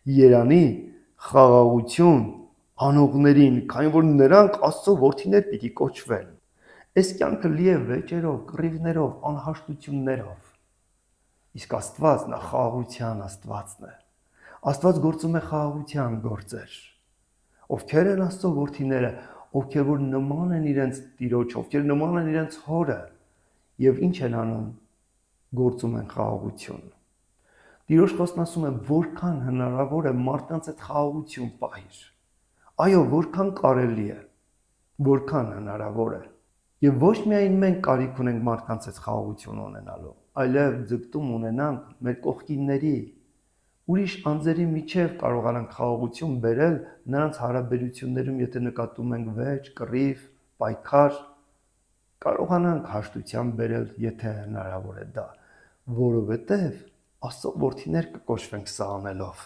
Երանի խաղաղություն անողներին, քանի որ նրանք Աստծո որդիներ պիտի կոչվեն։ Այս կյանքը լի է վեճերով, կռիվներով, անհաշտություններով։ Իսկ Աստված նա խաղաղության Աստվածն է։ Աստված գործում է խաղաղության գործեր։ Ովքեր են Աստծո որդիները, ովքեր որ նման են իրենց Տիրոջ, ովքեր նման են իրենց Հորը, եւ ինչ են անում, գործում են խաղաղություն։ Տիրոջ խոսքն ասում է, որքան հնարավոր է մարդկանց այդ խաղաղություն պահիր։ Այո, որքան կարելի է, որքան հնարավոր է։ Եվ ոչ միայն մենք կարիք ունենք մարդկանց այդ խաղաղություն ունենալու, այլև ձգտում ունենանք մեր կողքինների, ուրիշ անձերի միջև կարողանանք խաղաղություն բերել նրանց հարաբերություններում, եթե նկատում ենք վեճ, կռիվ, պայքար, կարողանանք հաշտության բերել, եթե հնարավոր է դա, որովհետև Աստծո որդիներ կկոչվենք սա անելով։